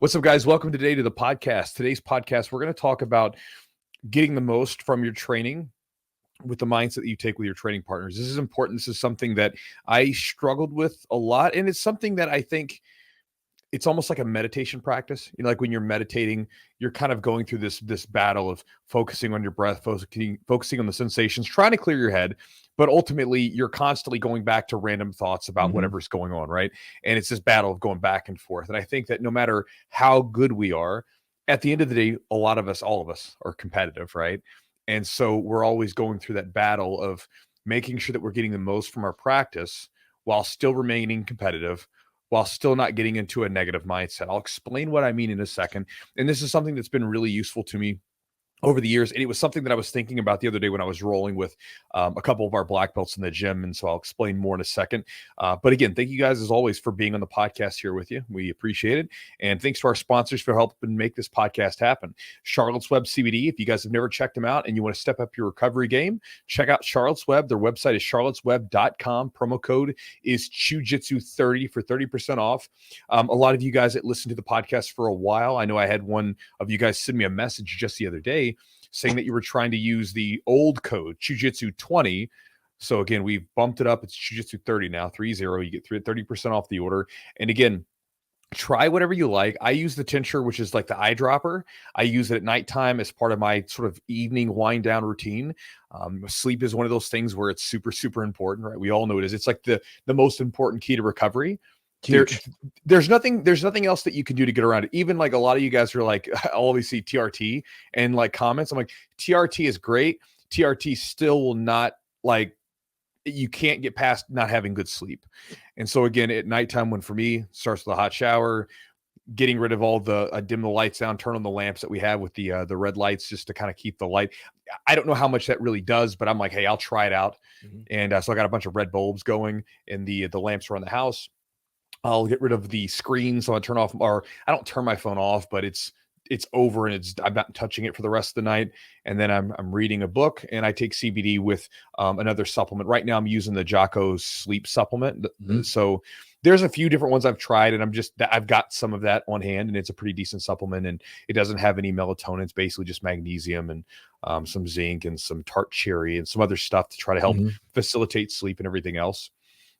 What's up, guys? Welcome today to the podcast. Today's podcast, we're going to talk about getting the most from your training with the mindset that you take with your training partners. This is important. This is something that I struggled with a lot, and it's something that I think it's almost like a meditation practice. You know, like when you're meditating, you're kind of going through this battle of focusing on your breath, focusing on the sensations, trying to clear your head, but ultimately you're constantly going back to random thoughts about whatever's going on, right? And it's this battle of going back and forth. And I think that no matter how good we are, at the end of the day, all of us are competitive, right? And so we're always going through that battle of making sure that we're getting the most from our practice while still remaining competitive, while still not getting into a negative mindset. I'll explain what I mean in a second. And this is something that's been really useful to me over the years. And it was something that I was thinking about the other day when I was rolling with a couple of our black belts in the gym. And so I'll explain more in a second. But again, thank you guys as always for being on the podcast here with you. We appreciate it. And thanks to our sponsors for helping make this podcast happen. Charlotte's Web CBD. If you guys have never checked them out and you want to step up your recovery game, check out Charlotte's Web. Their website is charlottesweb.com. Promo code is Chewjitsu30 for 30% off. A lot of you guys that listened to the podcast for a while, I know I had one of you guys send me a message just the other day saying that you were trying to use the old code Chewjitsu20. So again, we've bumped it up. It's Chewjitsu30 now, 30. You get 30% off the order. And again, try whatever you like. I use the tincture, which is like the eyedropper. I use it at nighttime as part of my sort of evening wind down routine. Sleep is one of those things where it's super, super important, right? We all know it is. It's like the most important key to recovery. There's nothing else that you can do to get around it. Even like a lot of you guys are like, I always see TRT and like comments. I'm like, TRT is great. TRT still will not, like, you can't get past not having good sleep. And so again, at nighttime, when for me starts with a hot shower, getting rid of all the dim the lights down, turn on the lamps that we have with the red lights just to kind of keep the light. I don't know how much that really does, but I'm like, hey, I'll try it out. And so I got a bunch of red bulbs going, and the lamps around the house. I'll get rid of the screen, so I turn off, or I don't turn my phone off, but it's over and I'm not touching it for the rest of the night. And then I'm reading a book, and I take CBD with another supplement. Right now I'm using the Jocko sleep supplement. So there's a few different ones I've tried, and I've got some of that on hand, and it's a pretty decent supplement, and it doesn't have any melatonin. It's basically just magnesium and some zinc and some tart cherry and some other stuff to try to help facilitate sleep and everything else.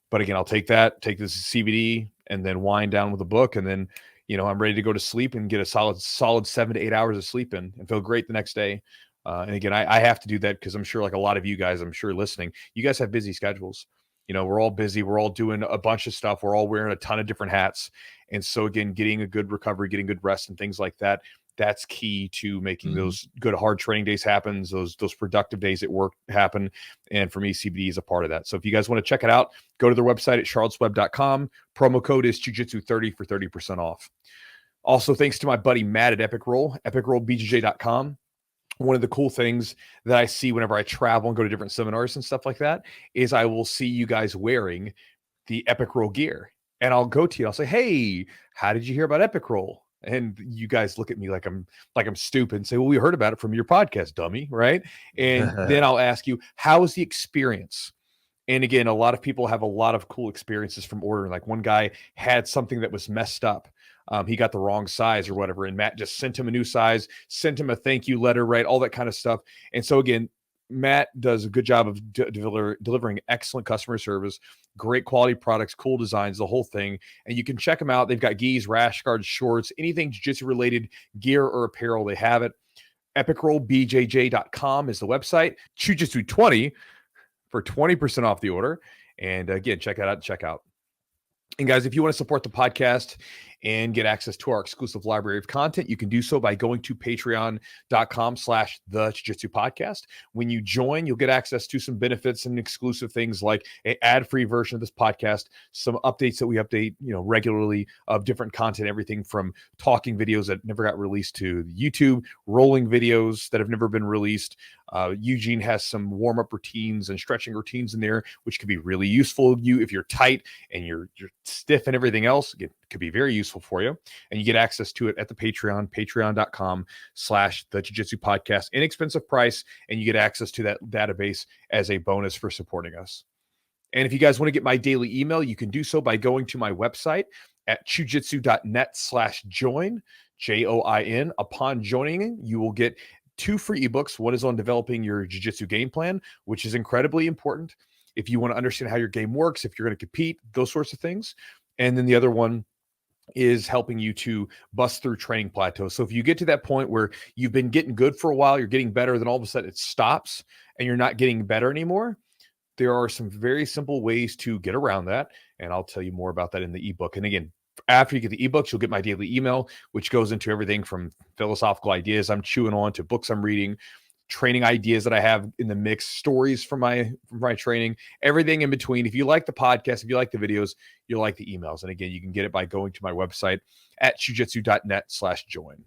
But again, I'll take this CBD and then wind down with a book. And then, I'm ready to go to sleep and get a solid 7 to 8 hours of sleep in and feel great the next day. And again, I have to do that because I'm sure like a lot of you guys, I'm sure listening, you guys have busy schedules. We're all busy. We're all doing a bunch of stuff. We're all wearing a ton of different hats. And so again, getting a good recovery, getting good rest and things like that, that's key to making those good hard training days happen, those productive days at work happen. And for me, CBD is a part of that. So if you guys want to check it out, go to their website at charlottesweb.com. Promo code is Chewjitsu30 for 30% off. Also, thanks to my buddy Matt at Epic Roll, epicrollbjj.com. One of the cool things that I see whenever I travel and go to different seminars and stuff like that is I will see you guys wearing the Epic Roll gear. And I'll go to you, I'll say, hey, how did you hear about Epic Roll? And you guys look at me like I'm stupid and say, well, we heard about it from your podcast, dummy, right? And then I'll ask you, how was the experience? And again, a lot of people have a lot of cool experiences from ordering. Like one guy had something that was messed up. He got the wrong size or whatever. And Matt just sent him a new size, sent him a thank you letter, right? All that kind of stuff. And so again, Matt does a good job of delivering excellent customer service, great quality products, cool designs, the whole thing. And you can check them out. They've got gis, rash guards, shorts, anything jiu-jitsu related gear or apparel. They have it. EpicRollBJJ.com is the website. Chewjitsu20 for 20% off the order. And again, check that out. Check out. And guys, if you want to support the podcast and get access to our exclusive library of content, you can do so by going to patreon.com/the Jiu-Jitsu podcast. When you join, you'll get access to some benefits and exclusive things like an ad-free version of this podcast, some updates that we update, regularly of different content, everything from talking videos that never got released to YouTube, rolling videos that have never been released. Eugene has some warm-up routines and stretching routines in there, which could be really useful if you're tight and you're stiff and everything else. It could be very useful for you. And you get access to it at the patreon.com/the Jiu-Jitsu podcast, inexpensive price. And you get access to that database as a bonus for supporting us. And if you guys want to get my daily email, you can do so by going to my website at chewjitsu.net/join, JOIN. Upon joining, you will get 2 free ebooks. One is on developing your jiu-jitsu game plan, which is incredibly important if you want to understand how your game works, if you're going to compete, those sorts of things. And then the other one is helping you to bust through training plateaus. So if you get to that point where you've been getting good for a while, you're getting better, then all of a sudden it stops and you're not getting better anymore, there are some very simple ways to get around that. And I'll tell you more about that in the ebook. And again, after you get the ebooks, you'll get my daily email, which goes into everything from philosophical ideas I'm chewing on to books I'm reading, training ideas that I have in the mix, stories from my training, everything in between. If you like the podcast, if you like the videos, you'll like the emails. And again, you can get it by going to my website at chewjitsu.net/join.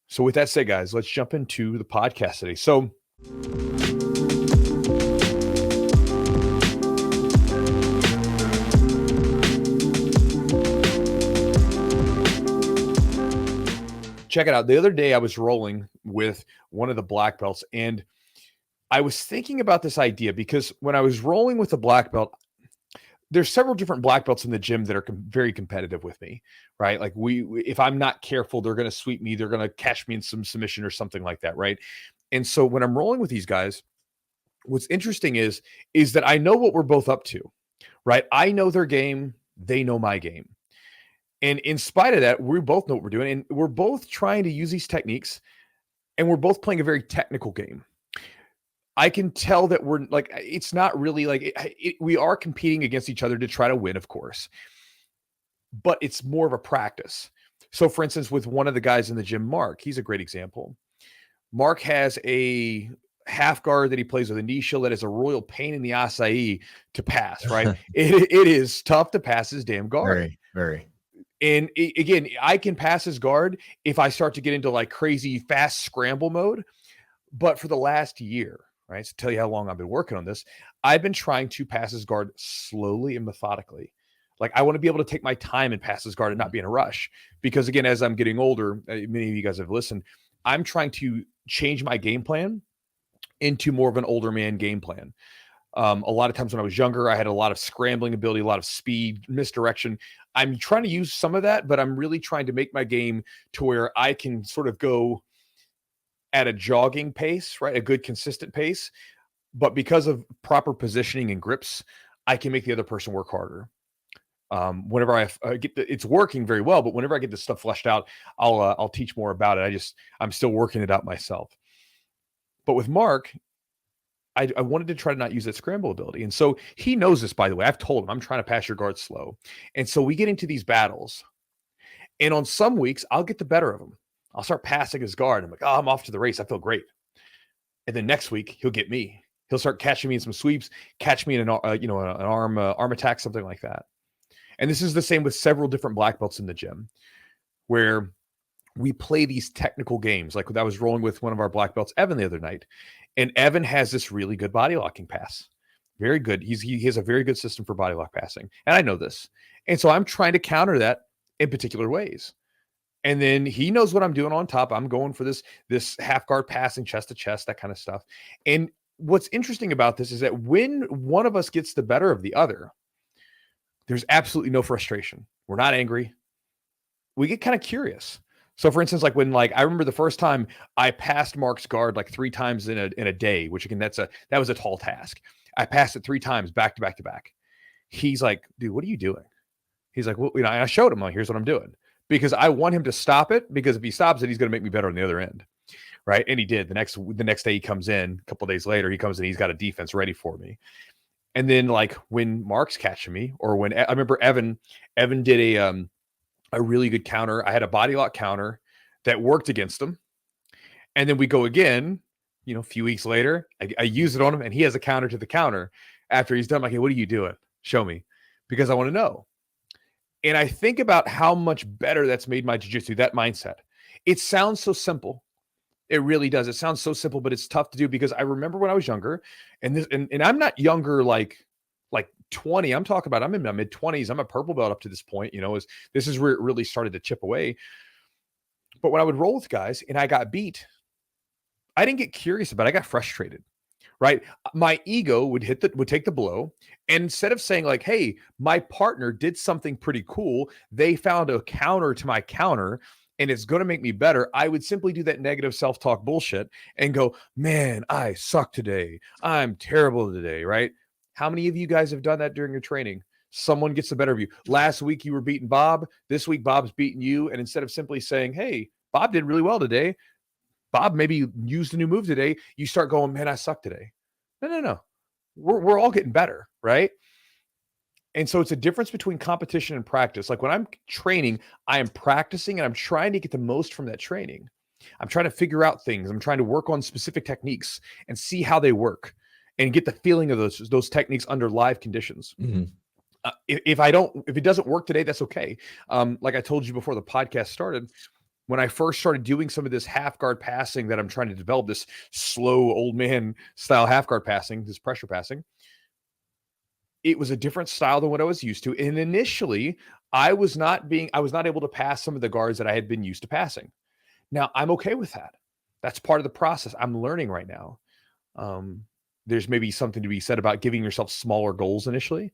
So with that said, guys, let's jump into the podcast today. So check it out. The other day I was rolling with one of the black belts and I was thinking about this idea because when I was rolling with the black belt, there's several different black belts in the gym that are very competitive with me, right? Like if I'm not careful, they're going to sweep me. They're going to catch me in some submission or something like that. Right. And so when I'm rolling with these guys, what's interesting is that I know what we're both up to, right? I know their game. They know my game. And in spite of that, we both know what we're doing. And we're both trying to use these techniques. And we're both playing a very technical game. I can tell that we're like, it's not really like, we are competing against each other to try to win, of course. But it's more of a practice. So for instance, with one of the guys in the gym, Mark, he's a great example. Mark has a half guard that he plays with a knee shield that is a royal pain in the acai to pass, right? it is tough to pass his damn guard. Very, very. And again, I can pass his guard if I start to get into like crazy fast scramble mode. But for the last year, right, to tell you how long I've been working on this, I've been trying to pass his guard slowly and methodically. Like I want to be able to take my time and pass his guard and not be in a rush. Because again, as I'm getting older, many of you guys have listened, I'm trying to change my game plan into more of an older man game plan. A lot of times when I was younger, I had a lot of scrambling ability, a lot of speed, misdirection. I'm trying to use some of that, but I'm really trying to make my game to where I can sort of go at a jogging pace, right? A good consistent pace. But because of proper positioning and grips, I can make the other person work harder. Whenever I get it's working very well, but whenever I get this stuff fleshed out, I'll teach more about it. I'm still working it out myself. But with Mark, I wanted to try to not use that scramble ability. And so he knows this, by the way. I've told him I'm trying to pass your guard slow. And so we get into these battles. And on some weeks, I'll get the better of him. I'll start passing his guard. I'm like, oh, I'm off to the race. I feel great. And then next week, he'll get me. He'll start catching me in some sweeps, catch me in an arm attack, something like that. And this is the same with several different black belts in the gym where we play these technical games. Like I was rolling with one of our black belts, Evan, the other night. And Evan has this really good body locking pass. Very good. He has a very good system for body lock passing. And I know this. And so I'm trying to counter that in particular ways. And then he knows what I'm doing on top. I'm going for this half guard passing, chest to chest, that kind of stuff. And what's interesting about this is that when one of us gets the better of the other, there's absolutely no frustration. We're not angry. We get kind of curious. So for instance, like when I remember the first time I passed Mark's guard like 3 times in a day, which again, that was a tall task. I passed it 3 times back to back to back. He's like, dude, what are you doing? He's like, well, and I showed him, like, here's what I'm doing, because I want him to stop it, because if he stops it, he's going to make me better on the other end. Right. And he did. The next day he comes in, a couple of days later, he comes in, he's got a defense ready for me. And then like when Mark's catching me, or when I remember Evan did a really good counter. I had a body lock counter that worked against him. And then we go again, a few weeks later, I use it on him and he has a counter to the counter after he's done. I'm like, hey, what are you doing? Show me, because I want to know. And I think about how much better that's made my jiu-jitsu, that mindset. It sounds so simple. It really does. It sounds so simple, but it's tough to do, because I remember when I was younger, and I'm not younger like 20. I'm talking about, I'm in my mid 20s. I'm a purple belt up to this point, this is where it really started to chip away. But when I would roll with guys and I got beat, I didn't get curious about it. I got frustrated, right? My ego would take the blow. And instead of saying like, hey, my partner did something pretty cool, they found a counter to my counter and it's going to make me better, I would simply do that negative self-talk bullshit and go, man, I suck today. I'm terrible today, right? How many of you guys have done that during your training? Someone gets the better of you. Last week you were beating Bob. This week Bob's beating you. And instead of simply saying, hey, Bob did really well today, Bob maybe used a new move today, you start going, man, I suck today. No. We're all getting better, right? And so it's a difference between competition and practice. Like when I'm training, I am practicing and I'm trying to get the most from that training. I'm trying to figure out things. I'm trying to work on specific techniques and see how they work and get the feeling of those techniques under live conditions. Mm-hmm. If it doesn't work today, that's okay. Like I told you before the podcast started, when I first started doing some of this half guard passing that I'm trying to develop, this slow old man style half guard passing, this pressure passing, it was a different style than what I was used to. And initially I was not able to pass some of the guards that I had been used to passing. Now I'm okay with that. That's part of the process. I'm learning right now. There's maybe something to be said about giving yourself smaller goals initially.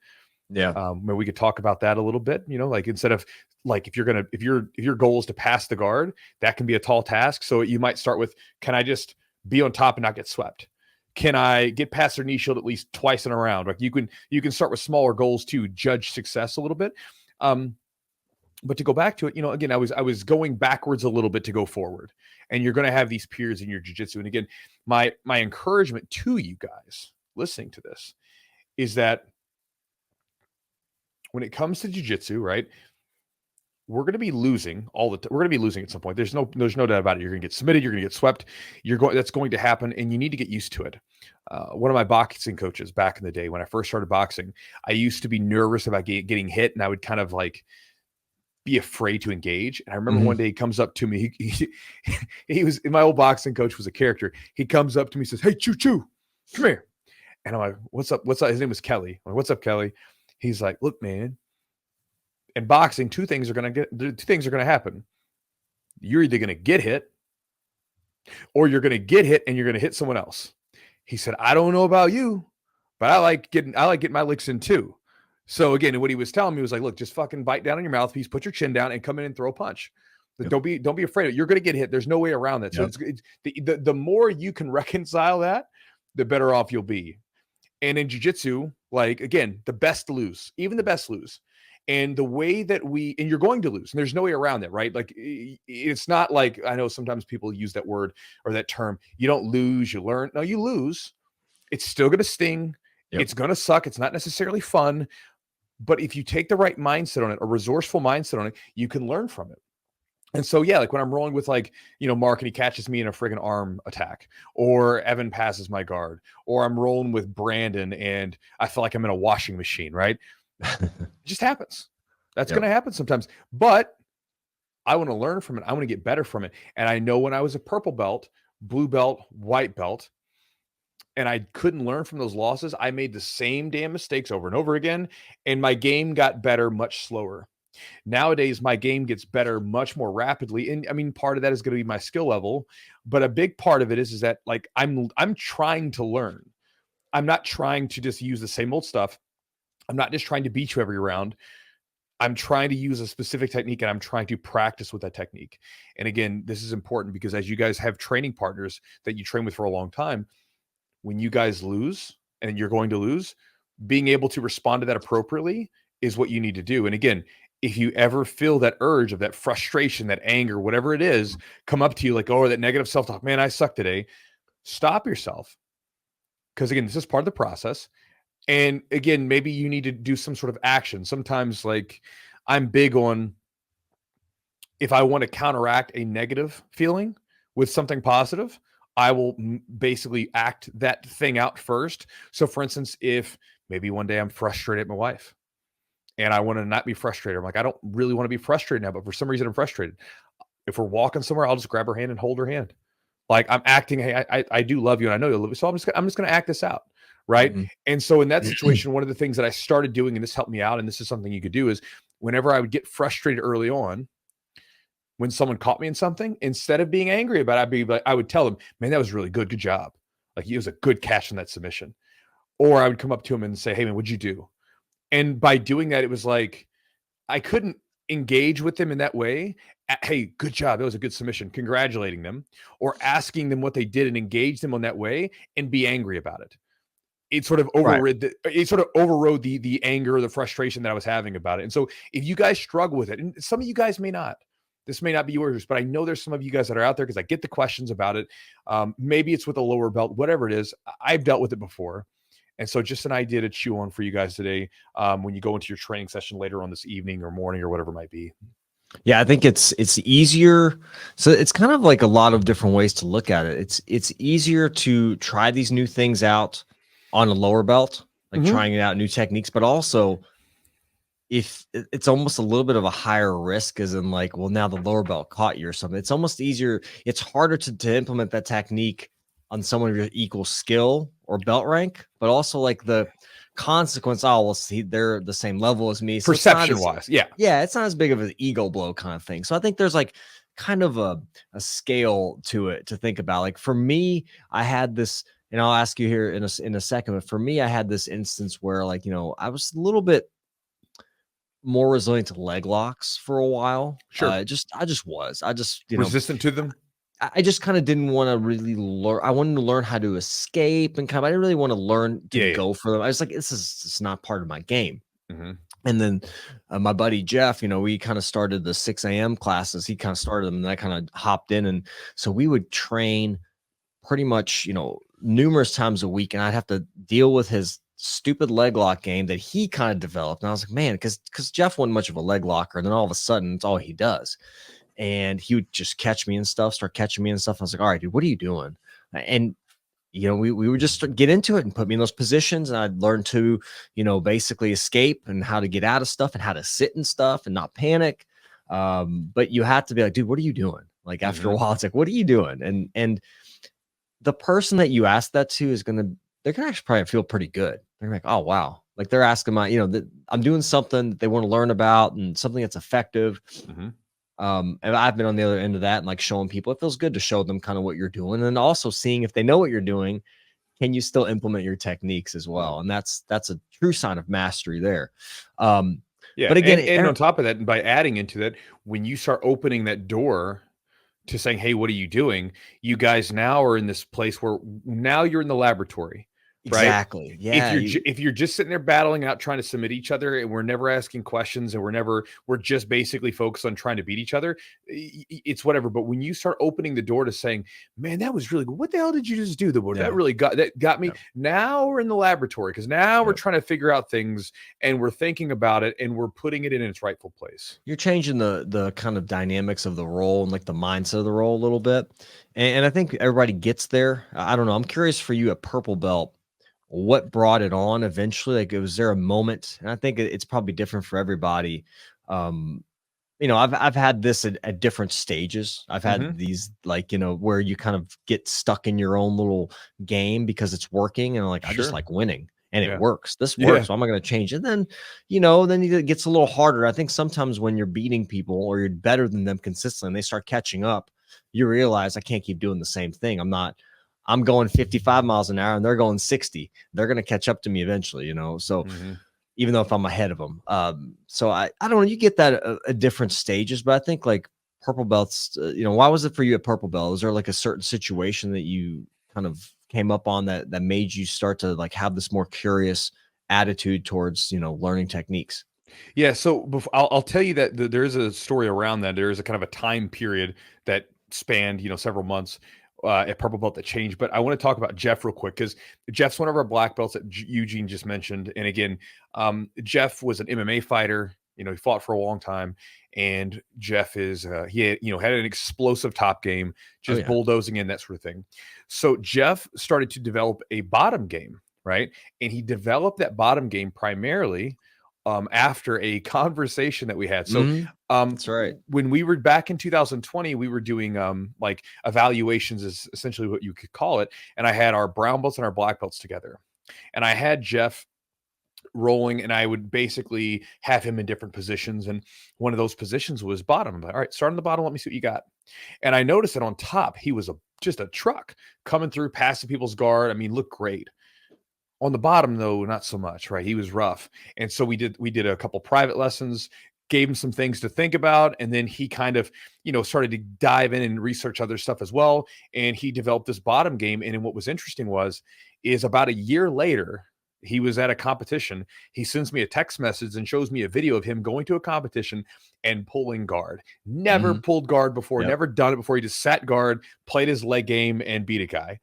Yeah. Where we could talk about that a little bit, like instead of like, if your goal is to pass the guard, that can be a tall task. So you might start with, can I just be on top and not get swept? Can I get past their knee shield at least twice in a round? Like you can start with smaller goals to judge success a little bit. But to go back to it, again, I was going backwards a little bit to go forward, and you're going to have these peers in your jiu-jitsu. And again, my encouragement to you guys listening to this is that when it comes to jiu-jitsu, right, we're going to be losing all the time. We're going to be losing at some point. There's no doubt about it. You're going to get submitted. You're going to get swept. That's going to happen, and you need to get used to it. One of my boxing coaches back in the day, when I first started boxing, I used to be nervous about getting hit, and I would kind of like be afraid to engage. And I remember one day he comes up to me. He was, my old boxing coach was a character. He comes up to me and says, "Hey, Choo, come here." And I'm like, "What's up? What's up?" His name was Kelly. I'm like, "What's up, Kelly?" He's like, "Look, man, in boxing, two things are going to happen. You're either going to get hit or you're going to get hit and you're going to hit someone else." He said, "I don't know about you, but I like getting my licks in too." So again, what he was telling me was like, look, just fucking bite down on your mouthpiece, put your chin down and come in and throw a punch. Yep. Don't be afraid of it. You're going to get hit. There's no way around that. So it's the more you can reconcile that, the better off you'll be. And in jiu-jitsu, like, again, the best lose, even the best lose. And the way that and you're going to lose, and there's no way around that, right? Like, it's not like, I know sometimes people use that word or that term, you don't lose, you learn. No, you lose. It's still going to sting. Yep. It's going to suck. It's not necessarily fun. But if you take the right mindset on it, a resourceful mindset on it, you can learn from it. And so, yeah, like when I'm rolling with like, Mark and he catches me in a friggin' arm attack, or Evan passes my guard, or I'm rolling with Brandon and I feel like I'm in a washing machine, right? It just happens. That's going to happen sometimes. But I want to learn from it. I want to get better from it. And I know when I was a purple belt, blue belt, white belt, and I couldn't learn from those losses, I made the same damn mistakes over and over again, and my game got better much slower. Nowadays, my game gets better much more rapidly. And I mean, part of that is going to be my skill level, but a big part of it is that like I'm trying to learn. I'm not trying to just use the same old stuff. I'm not just trying to beat you every round. I'm trying to use a specific technique and I'm trying to practice with that technique. And again, this is important because as you guys have training partners that you train with for a long time, when you guys lose and you're going to lose, being able to respond to that appropriately is what you need to do. And again, if you ever feel that urge of that frustration, that anger, whatever it is, come up to you like, oh, that negative self-talk, man, I suck today. Stop yourself. Because again, this is part of the process. And again, maybe you need to do some sort of action. Sometimes like I'm big on, if I want to counteract a negative feeling with something positive, I will basically act that thing out first. So for instance, if maybe one day I'm frustrated at my wife and I want to not be frustrated, I'm like, I don't really want to be frustrated now, but for some reason I'm frustrated. If we're walking somewhere, I'll just grab her hand and hold her hand. Like I'm acting, hey, I do love you and I know you love me. So I'm just going to act this out. Right. Mm-hmm. And so in that situation, one of the things that I started doing, and this helped me out, and this is something you could do, is whenever I would get frustrated early on, when someone caught me in something, instead of being angry about it, I would tell them, man, that was really good. Good job. Like, it was a good catch in that submission. Or I would come up to him and say, hey man, what'd you do? And by doing that, it was like, I couldn't engage with them in that way. Hey, good job. That was a good submission. Congratulating them, or asking them what they did and engage them on that way and be angry about it. It sort of overrode the anger, the frustration that I was having about it. And so if you guys struggle with it, and some of you guys may not, this may not be yours, but I know there's some of you guys that are out there because I get the questions about it. Maybe it's with a lower belt, whatever it is. I've dealt with it before. And so just an idea to chew on for you guys today when you go into your training session later on this evening or morning or whatever it might be. Yeah, I think it's easier. So it's kind of like a lot of different ways to look at it. It's easier to try these new things out on a lower belt, like trying out new techniques, but also if it's almost a little bit of a higher risk, as in like, well, now the lower belt caught you or something. It's almost easier. It's harder to implement that technique on someone of your equal skill or belt rank, but also like the consequence. Oh, well, see, they're the same level as me. So perception wise. Yeah. It's not as big of an ego blow kind of thing. So I think there's like kind of a scale to it to think about. Like for me, I had this, and I'll ask you here in a second, but for me, I had this instance where like, I was a little bit more resilient to leg locks for a while. Sure. I just was, resistant to them. I just kind of didn't want to really learn. I wanted to learn how to escape and I didn't really want to learn to go for them. I was like, this is just not part of my game. And then my buddy Jeff, we kind of started the 6 a.m. classes. He kind of started them and I kind of hopped in. And so we would train pretty much, numerous times a week. And I'd have to deal with his stupid leg lock game that he kind of developed. And I was like, man, because Jeff wasn't much of a leg locker. And then all of a sudden, it's all he does. And he would just catch me and stuff, start catching me and stuff. I was like, all right, dude, what are you doing? And we would just get into it and put me in those positions. And I'd learn to, basically escape and how to get out of stuff and how to sit and stuff and not panic. But you have to be like, dude, what are you doing? Like after a while, it's like, what are you doing? And the person that you ask that to they're going to actually probably feel pretty good. They're like, oh, wow. Like they're asking I'm doing something that they want to learn about and something that's effective. And I've been on the other end of that and like showing people, it feels good to show them kind of what you're doing and also seeing if they know what you're doing, can you still implement your techniques as well? And that's a true sign of mastery there. But again, and on top of that, and by adding into that, when you start opening that door to saying, hey, what are you doing? You guys now are in this place where now you're in the laboratory. Right? Exactly. Yeah. If you're just sitting there battling out, trying to submit each other, and we're never asking questions, and we're just basically focused on trying to beat each other, it's whatever. But when you start opening the door to saying, man, that was really good. What the hell did you just do? That really got me. Yeah. Now we're in the laboratory because now we're trying to figure out things and we're thinking about it and we're putting it in its rightful place. You're changing the kind of dynamics of the role and like the mindset of the role a little bit. And I think everybody gets there. I don't know. I'm curious for you at Purple Belt, what brought it on eventually? Like, was there a moment? And I think it's probably different for everybody. I've had this at different stages. I've had these where you kind of get stuck in your own little game because it's working. And I just like winning and it works. This works. So I'm not going to change it. Then, then it gets a little harder. I think sometimes when you're beating people or you're better than them consistently and they start catching up, you realize I can't keep doing the same thing. I'm going 55 miles an hour and they're going 60. They're going to catch up to me eventually, So even though if I'm ahead of them, so I don't know, you get that at different stages, but I think like Purple Belts, why was it for you at Purple Belt? Was there like a certain situation that you kind of came up on that made you start to like have this more curious attitude towards, learning techniques? Yeah. So I'll tell you that there is a story around that. There is a kind of a time period that spanned, several months at Purple Belt that changed. But I want to talk about Jeff real quick because Jeff's one of our black belts that Eugene just mentioned. And again, Jeff was an MMA fighter. He fought for a long time. And Jeff is he had an explosive top game, just bulldozing in, that sort of thing. So Jeff started to develop a bottom game, right? And he developed that bottom game primarily after a conversation that we had. So that's right. When we were back in 2020, we were doing like evaluations is essentially what you could call it. And I had our brown belts and our black belts together. And I had Jeff rolling, and I would basically have him in different positions. And one of those positions was bottom. I'm like, all right, start on the bottom. Let me see what you got. And I noticed that on top, he was just a truck coming through, passing people's guard. I mean, looked great. On the bottom, though, not so much, right? He was rough. And so we did a couple private lessons, gave him some things to think about. And then he kind of, started to dive in and research other stuff as well. And he developed this bottom game. And what was interesting is about a year later, he was at a competition. He sends me a text message and shows me a video of him going to a competition and pulling guard. Never pulled guard before, never done it before. He just sat guard, played his leg game, and beat a guy.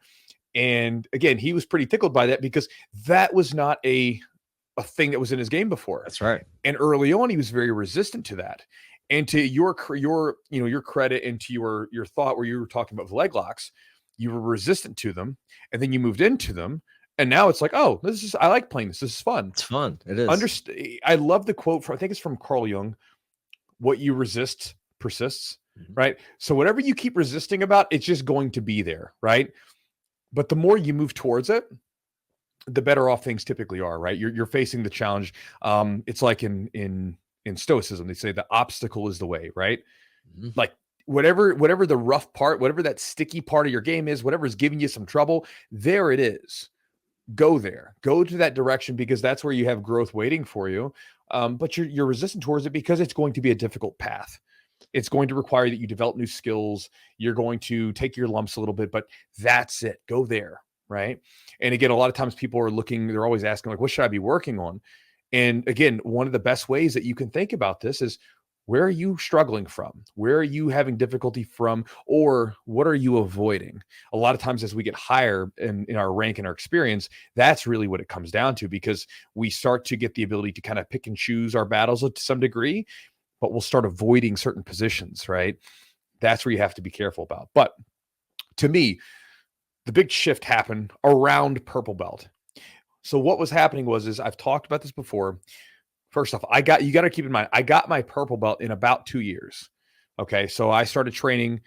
And again, he was pretty tickled by that because that was not a thing that was in his game before. That's right. And early on, he was very resistant to that. And to your credit and to your thought where you were talking about leg locks, you were resistant to them, and then you moved into them. And now it's like, oh, I like playing this. This is fun. It's fun. It is. I love the quote I think it's from Carl Jung. What you resist persists, right? So whatever you keep resisting about, it's just going to be there, right? But the more you move towards it, the better off things typically are, right? You're facing the challenge. It's like in Stoicism, they say the obstacle is the way, right? Like whatever the rough part, whatever that sticky part of your game is, whatever is giving you some trouble, there it is. Go there, go to that direction, because that's where you have growth waiting for you. But you're resistant towards it because it's going to be a difficult path. It's going to require that you develop new skills. You're going to take your lumps a little bit, but that's it. Go there, right? And again, a lot of times people are looking, they're always asking, like, what should I be working on? And again, one of the best ways that you can think about this is, where are you struggling from? Where are you having difficulty from? Or what are you avoiding? A lot of times as we get higher in our rank and our experience, that's really what it comes down to, because we start to get the ability to kind of pick and choose our battles to some degree, but we'll start avoiding certain positions, right? That's where you have to be careful about. But to me, the big shift happened around purple belt. So what was happening is I've talked about this before. First off, you got to keep in mind, I got my purple belt in about 2 years. Okay. So I started training.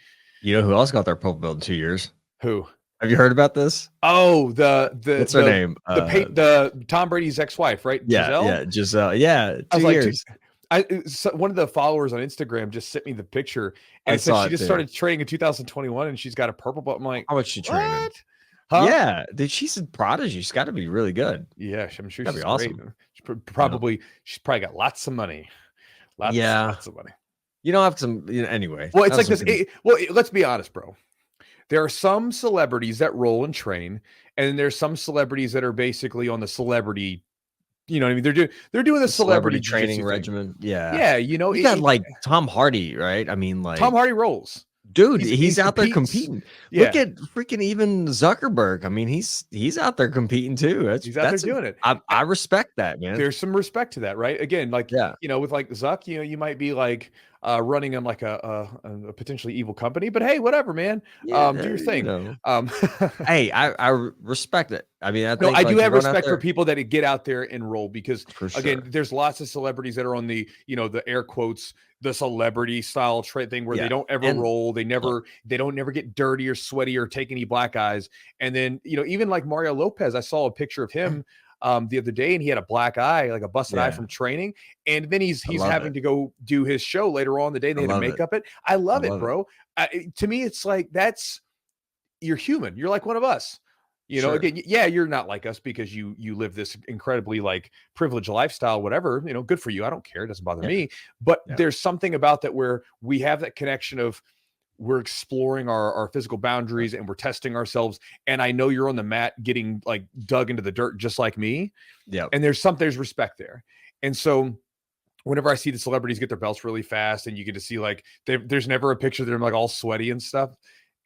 You know who else got their purple belt in 2 years? Who? Have you heard about this? Oh, what's her name? The Tom Brady's ex-wife, right? Yeah. Giselle? Yeah. Giselle. Yeah. 2 years. One of the followers on Instagram just sent me the picture, and it said she just started training in 2021 and she's got a purple belt. I'm like, how much she training? Huh? Yeah, dude, she's a prodigy. She's got to be really good. Yeah, I'm sure she's awesome. Great. She's probably got lots of money. Lots of money. You don't have some, anyway. Well, it's like this. Let's be honest, bro. There are some celebrities that roll and train, and then there's some celebrities that are basically on the celebrity. You know what I mean? They're doing the celebrity training regimen. Yeah. Yeah. You got like Tom Hardy, right? I mean, like Tom Hardy rolls. Dude, he's out there competing. Yeah. Look at freaking even Zuckerberg. I mean, he's out there competing too. He's out there doing it. I respect that, man. There's some respect to that, right? Again, like, with like Zuck, you might be like running on like a potentially evil company, but hey, whatever, man. Do your thing. Hey, I respect it. I mean, I do have respect for people that get out there and roll, because again, there's lots of celebrities that are on the, the air quotes, the celebrity style thing where they don't ever roll. They don't never get dirty or sweaty or take any black eyes. And then, even like Mario Lopez, I saw a picture of him the other day, and he had a black eye, like a busted eye from training. And then he's having to go do his show later on the day. They had to make up it. I love it, bro. To me, it's like, you're human. You're like one of us. Again, you're not like us because you live this incredibly like privileged lifestyle, whatever, good for you. I don't care. It doesn't bother me. But there's something about that where we have that connection of, we're exploring our physical boundaries and we're testing ourselves. And I know you're on the mat getting like dug into the dirt just like me. Yeah. And there's respect there. And so whenever I see the celebrities get their belts really fast, and you get to see like, there's never a picture of them like all sweaty and stuff.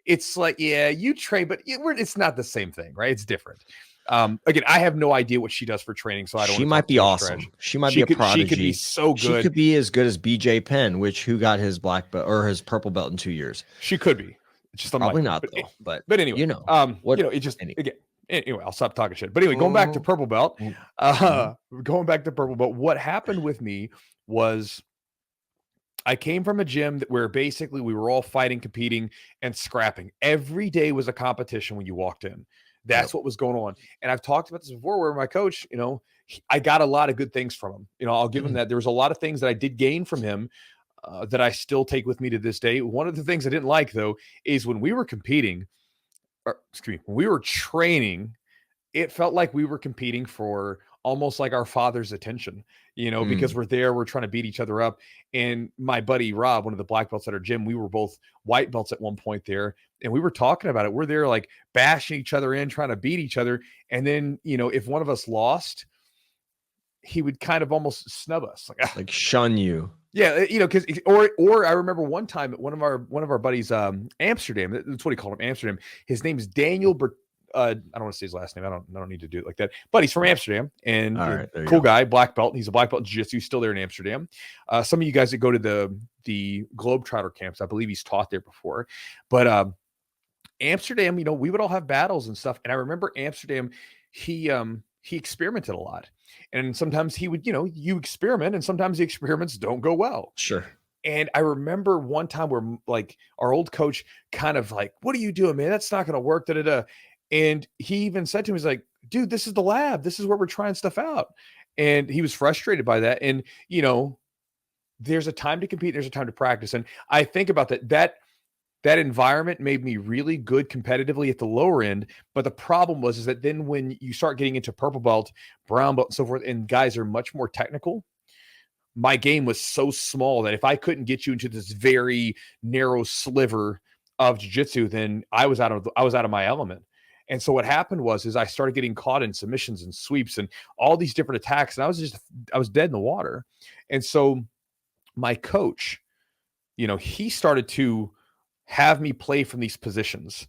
It's like, yeah, you train, but it's not the same thing, right? It's different. Again, I have no idea what she does for training, so I don't. She might be awesome. She might be a prodigy. She could be so good. She could be as good as BJ Penn, who got his black belt or his purple belt in 2 years. She could be. It's just probably not though. But anyway, it just again. Anyway, I'll stop talking shit. But anyway, going back to purple belt. What happened with me was, I came from a gym where basically we were all fighting, competing, and scrapping. Every day was a competition when you walked in. That's what was going on. And I've talked about this before, where my coach, I got a lot of good things from him. You know, I'll give him that. There was a lot of things that I did gain from him that I still take with me to this day. One of the things I didn't like, though, is when we were competing, or excuse me, when we were training, it felt like we were competing for almost like our father's attention, you know, because we're trying to beat each other up. And my buddy Rob, one of the black belts at our gym, we were both white belts at one point there. And we were talking about it. We're there like bashing each other in, trying to beat each other. And then, you know, if one of us lost, he would kind of almost snub us, like shun you. Yeah, you know, because or I remember one time at one of our buddies, Amsterdam. That's what he called him, Amsterdam. His name is Daniel. I don't want to say his last name. I don't need to do it like that. But he's from Amsterdam and cool guy, black belt. He's a black belt in Jiu-Jitsu, still there in Amsterdam. Some of you guys that go to the Globetrotter camps, I believe he's taught there before. But Amsterdam, you know, we would all have battles and stuff. And I remember Amsterdam, he experimented a lot. And sometimes he would, you know, you experiment and sometimes the experiments don't go well. Sure. And I remember one time where like our old coach kind of like, what are you doing, man? That's not going to work. And he even said to me, he's like, dude, this is the lab. This is where we're trying stuff out. And he was frustrated by that. And, you know, there's a time to compete. There's a time to practice. And I think about that environment made me really good competitively at the lower end. But the problem is that then when you start getting into purple belt, brown belt, and so forth, and guys are much more technical, my game was so small that if I couldn't get you into this very narrow sliver of jiu-jitsu, then I was out of my element. And so what happened was I started getting caught in submissions and sweeps and all these different attacks. And I was dead in the water. And so my coach, you know, he started to have me play from these positions.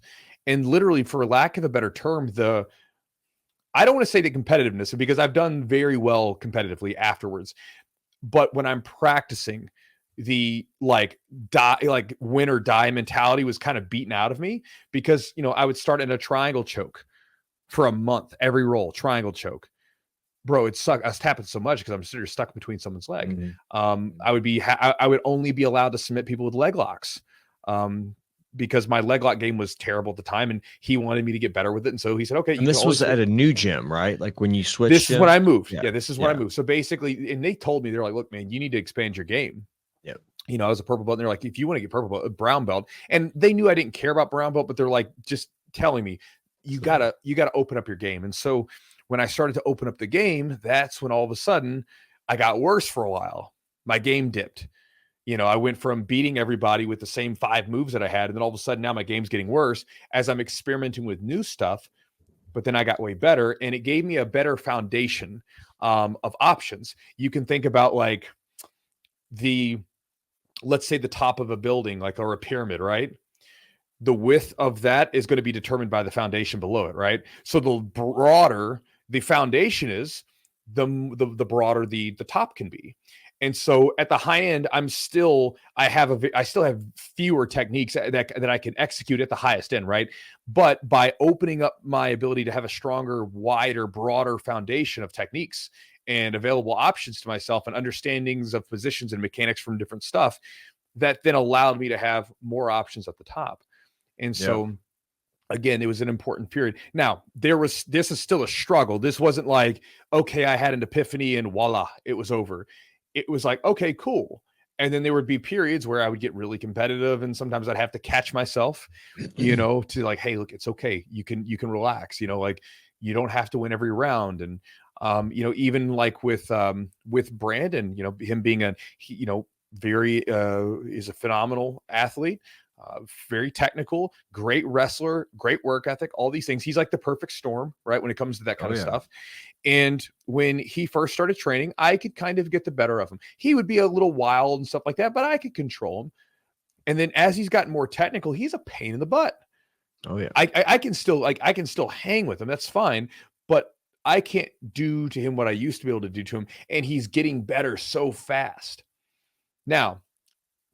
And literally, for lack of a better term, I don't want to say the competitiveness, because I've done very well competitively afterwards. But when I'm practicing, the like win or die mentality was kind of beaten out of me, because, you know, I would start in a triangle choke for a month, every roll, triangle choke. Bro, it sucked. I was tapping so much because I'm sort of stuck between someone's leg. I would only be allowed to submit people with leg locks. Because my leg lock game was terrible at the time, and he wanted me to get better with it. And so he said, okay. And this was at a new gym, right? Like when you switched. This is when I moved. Yeah, this is when I moved. So basically, and they told me, they're like, look, man, you need to expand your game. Yep. You know, I was a purple belt, and they're like, if you want to get purple belt, brown belt. And they knew I didn't care about brown belt, but they're like, just telling me, you gotta open up your game. And so when I started to open up the game, that's when all of a sudden I got worse for a while. My game dipped. You know, I went from beating everybody with the same 5 moves that I had, and then all of a sudden now my game's getting worse as I'm experimenting with new stuff. But then I got way better, and it gave me a better foundation of options. You can think about like let's say the top of a building, like, or a pyramid, right? The width of that is going to be determined by the foundation below it, right? So the broader the foundation is, the broader the top can be. And so at the high end, I still have fewer techniques that I can execute at the highest end, right? But by opening up my ability to have a stronger, wider, broader foundation of techniques and available options to myself and understandings of positions and mechanics from different stuff, that then allowed me to have more options at the top. And so again, it was an important period. Now, this is still a struggle. This wasn't like, okay, I had an epiphany and voila, it was over. It was like, okay, cool. And then there would be periods where I would get really competitive, and sometimes I'd have to catch myself, you know, to like, hey, look, it's okay. You can relax, you know, like you don't have to win every round. And you know, even like with Brandon, you know, him being very is a phenomenal athlete. Very technical, great wrestler, great work ethic, all these things. He's like the perfect storm, right? When it comes to that kind of stuff. And when he first started training, I could kind of get the better of him. He would be a little wild and stuff like that, but I could control him. And then as he's gotten more technical, he's a pain in the butt. Oh yeah. I can still hang with him. That's fine. But I can't do to him what I used to be able to do to him. And he's getting better so fast. Now,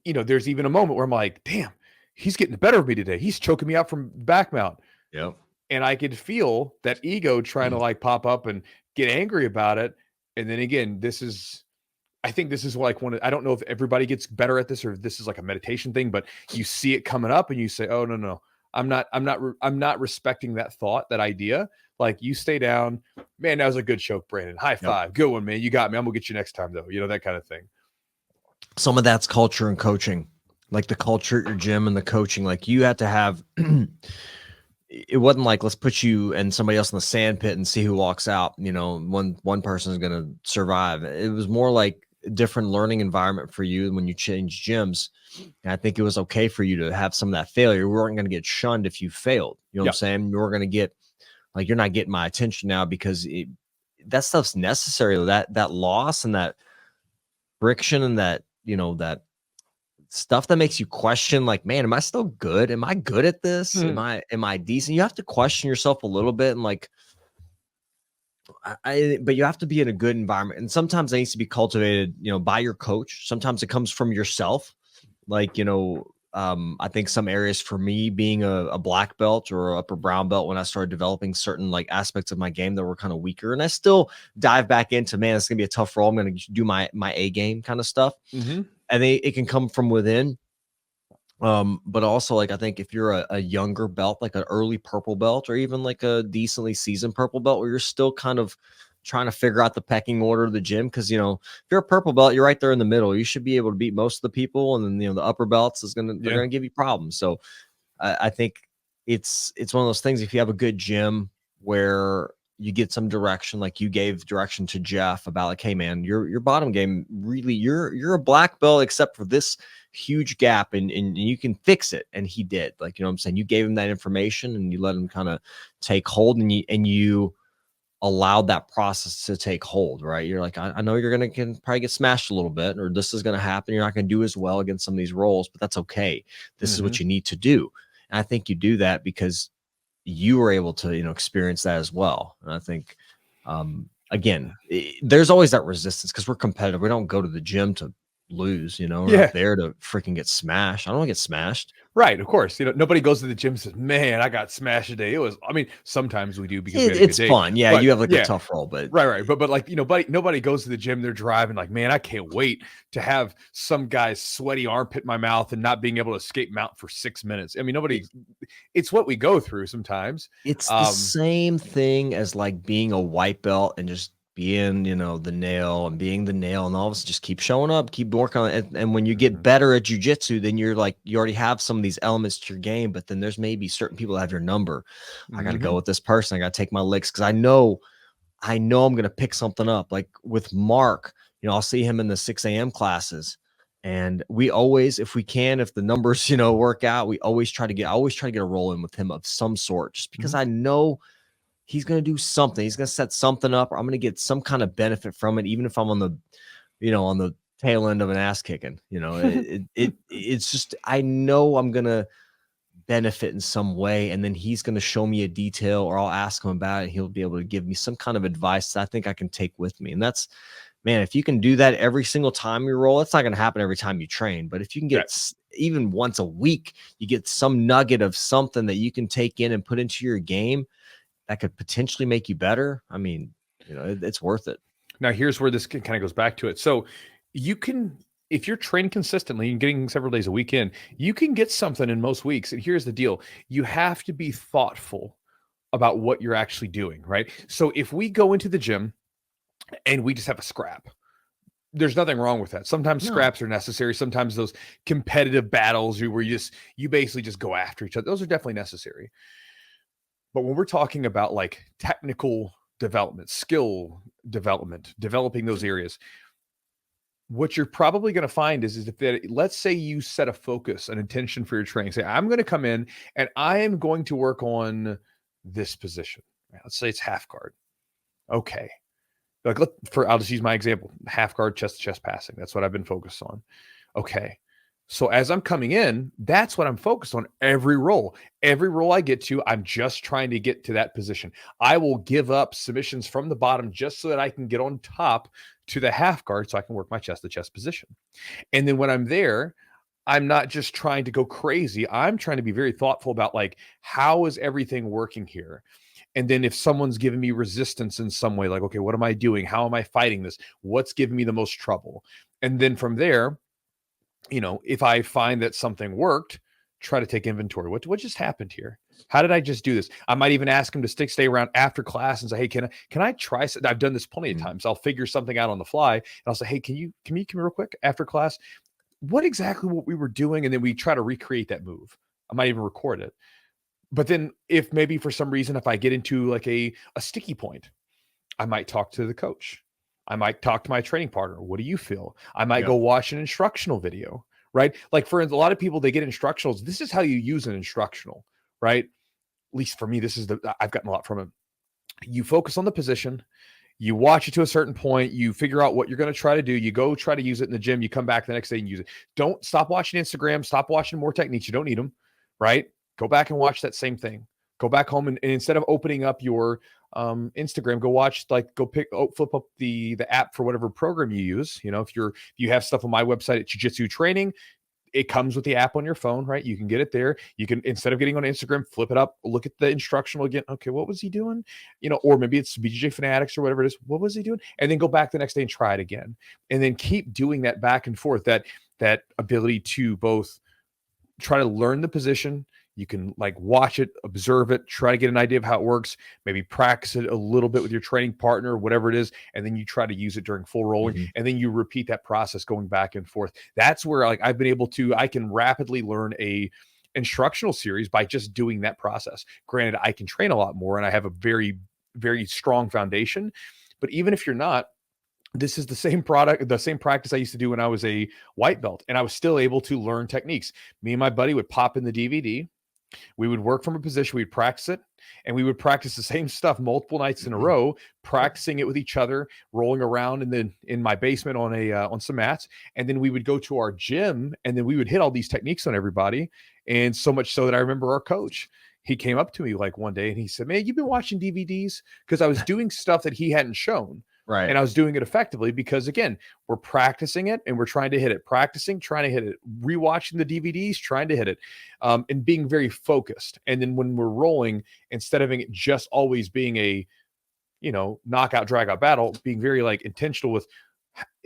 you know, there's even a moment where I'm like, damn, he's getting the better of me today. He's choking me out from back mount. Yep. And I could feel that ego trying to like pop up and get angry about it. And then again, I think this is like I don't know if everybody gets better at this or if this is like a meditation thing, but you see it coming up and you say, oh, no, I'm not respecting that thought, that idea. Like, you stay down, man, that was a good choke, Brandon. High five. Good one, man. You got me. I'm gonna get you next time though. That kind of thing. Some of that's culture and coaching, like the culture at your gym and the coaching. Like, you have to have it wasn't like, let's put you and somebody else in the sand pit and see who walks out. One person is going to survive. It was more like a different learning environment for you when you change gyms. And I think it was okay for you to have some of that failure. We weren't going to get shunned if you failed. You know what I'm saying? You weren't going to get, like, you're not getting my attention now because that stuff's necessary. That loss and that friction and that, that stuff that makes you question, like, man, am I still good? Am I good at this? Am I decent? You have to question yourself a little bit, and like, but you have to be in a good environment. And sometimes it needs to be cultivated, by your coach. Sometimes it comes from yourself. Like, I think some areas for me, being a black belt or upper brown belt, when I started developing certain like aspects of my game that were kind of weaker, and I still dive back into, man, it's gonna be a tough role. I'm gonna do my A game kind of stuff. And it can come from within. But also, like, I think if you're a younger belt, like an early purple belt, or even like a decently seasoned purple belt, where you're still kind of trying to figure out the pecking order of the gym, because if you're a purple belt, you're right there in the middle. You should be able to beat most of the people, and then the upper belts they're gonna give you problems. So I think it's one of those things. If you have a good gym where you get some direction, like you gave direction to Jeff about, like, hey man, your bottom game, really, you're a black belt except for this huge gap, and you can fix it. And he did. Like, what I'm saying, you gave him that information and you let him kind of take hold, and you allowed that process to take hold, right? You're like, I know you're can probably get smashed a little bit, or this is going to happen. You're not going to do as well against some of these roles, but that's okay. This is what you need to do. And I think you do that because you were able to, experience that as well. And I think, again, there's always that resistance because we're competitive. We don't go to the gym to lose, we're not there to freaking get smashed. I don't want to get smashed. Right, of course. Nobody goes to the gym and says, "Man, I got smashed today." Sometimes we do because it's fun. Yeah, you have like a tough role, but right. But like, nobody goes to the gym. They're driving like, man, I can't wait to have some guy's sweaty armpit in my mouth and not being able to escape mount for 6 minutes. Nobody. It's what we go through sometimes. It's the same thing as like being a white belt and just being, the nail and being the nail, and all of us just keep showing up, keep working on it. And when you get better at jiu-jitsu, then you're like, you already have some of these elements to your game, but then there's maybe certain people that have your number. I got to go with this person. I got to take my licks, because I know I'm going to pick something up. Like with Mark, I'll see him in the 6 a.m. classes, and we always, if we can, if the numbers, work out, we always try to get a roll in with him of some sort, just because I know he's going to do something. He's going to set something up, or I'm going to get some kind of benefit from it, even if I'm on the, on the tail end of an ass kicking. It's just, I know I'm going to benefit in some way, and then he's going to show me a detail, or I'll ask him about it, and he'll be able to give me some kind of advice that I think I can take with me. And that's, man, if you can do that every single time you roll, it's not going to happen every time you train, but if you can get even once a week, you get some nugget of something that you can take in and put into your game that could potentially make you better. It's worth it. Now, here's where this kind of goes back to it. So you can, if you're training consistently and getting several days a week in, you can get something in most weeks. And here's the deal. You have to be thoughtful about what you're actually doing, right? So if we go into the gym and we just have a scrap, there's nothing wrong with that. Sometimes scraps are necessary. Sometimes those competitive battles where you basically just go after each other, those are definitely necessary. But when we're talking about like technical development, skill development, developing those areas, what you're probably going to find is if that, let's say you set a focus, an intention for your training, say, I'm going to come in and I am going to work on this position. Let's say it's half guard. Okay. Like, I'll just use my example, half guard, chest to chest passing. That's what I've been focused on. Okay. So as I'm coming in, that's what I'm focused on every roll. Every roll I get to, I'm just trying to get to that position. I will give up submissions from the bottom just so that I can get on top to the half guard so I can work my chest to chest position. And then when I'm there, I'm not just trying to go crazy. I'm trying to be very thoughtful about, like, how is everything working here? And then if someone's giving me resistance in some way, like, okay, what am I doing? How am I fighting this? What's giving me the most trouble? And then from there, if I find that something worked, try to take inventory. What just happened here? How did I just do this? I might even ask him to stay around after class and say, hey, can I try? I've done this plenty of times. I'll figure something out on the fly and I'll say, hey, can you come real quick after class? What we were doing? And then we try to recreate that move. I might even record it. But then if maybe for some reason, if I get into like a sticky point, I might talk to the coach. I might talk to my training partner. What do you feel? I might go watch an instructional video, right? Like for a lot of people, they get instructionals. This is how you use an instructional, right? At least for me, I've gotten a lot from it. You focus on the position, you watch it to a certain point, you figure out what you're going to try to do. You go try to use it in the gym. You come back the next day and use it. Don't stop watching Instagram. Stop watching more techniques. You don't need them, right? Go back and watch that same thing. Go back home and instead of opening up your Instagram, flip up the app for whatever program you use. If you have stuff on my website at Jiu-Jitsu Training, it comes with the app on your phone, right? You can get it there. You can, instead of getting on Instagram, flip it up, look at the instructional again. Okay, what was he doing? Or maybe it's BJJ Fanatics or whatever it is. What was he doing? And then go back the next day and try it again. And then keep doing that back and forth, that ability to both try to learn the position. You can like watch it, observe it, try to get an idea of how it works, maybe practice it a little bit with your training partner, whatever it is. And then you try to use it during full rolling. And then you repeat that process going back and forth. That's where like I can rapidly learn a instructional series by just doing that process. Granted, I can train a lot more and I have a very, very strong foundation, but even if you're not, this is the same practice I used to do when I was a white belt, and I was still able to learn techniques. Me and my buddy would pop in the DVD. We would work from a position, we'd practice it, and we would practice the same stuff multiple nights in a row, practicing it with each other, rolling around in my basement on some mats. And then we would go to our gym and then we would hit all these techniques on everybody. And so much so that I remember our coach, he came up to me like one day and he said, man, you've been watching DVDs? Because I was doing stuff that he hadn't shown. Right. And I was doing it effectively because, again, we're practicing it and we're trying to hit it, trying to hit it, rewatching the DVDs, trying to hit it, and being very focused. And then when we're rolling, instead of it just always being a, knockout, drag out battle, being very like intentional with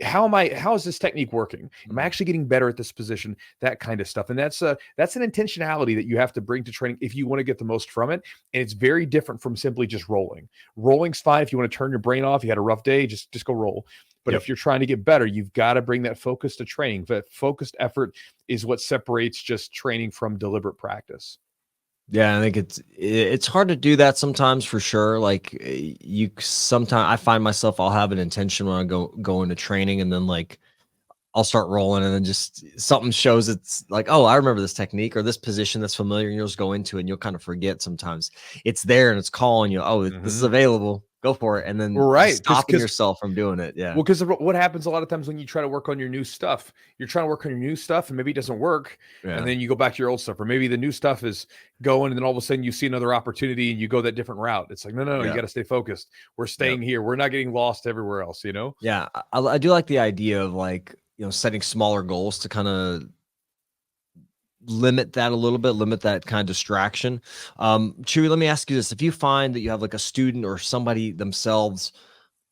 how is this technique working? Am I actually getting better at this position? That kind of stuff. And that's an intentionality that you have to bring to training if you want to get the most from it. And it's very different from simply just rolling. Rolling's fine. If you want to turn your brain off, you had a rough day, just go roll. But if you're trying to get better, you've got to bring that focus to training. That focused effort is what separates just training from deliberate practice. Yeah, I think it's hard to do that sometimes for sure. Like sometimes I find myself, I'll have an intention when I go into training and then like I'll start rolling and then just something shows it's like, oh, I remember this technique or this position that's familiar, and you'll just go into it and you'll kind of forget sometimes. It's there and it's calling you, oh, this is available. Go for it. And then stopping yourself from doing it. Yeah. Well, because what happens a lot of times when you try to work on your new stuff, you're trying to work on your new stuff and maybe it doesn't work. Yeah. And then you go back to your old stuff, or maybe the new stuff is going and then all of a sudden you see another opportunity and you go that different route. It's like, no, you got to stay focused. We're staying here. We're not getting lost everywhere else, Yeah. I do like the idea of like, setting smaller goals to kind of limit that a little bit, limit that kind of distraction. Chewy, let me ask you this. If you find that you have like a student or somebody themselves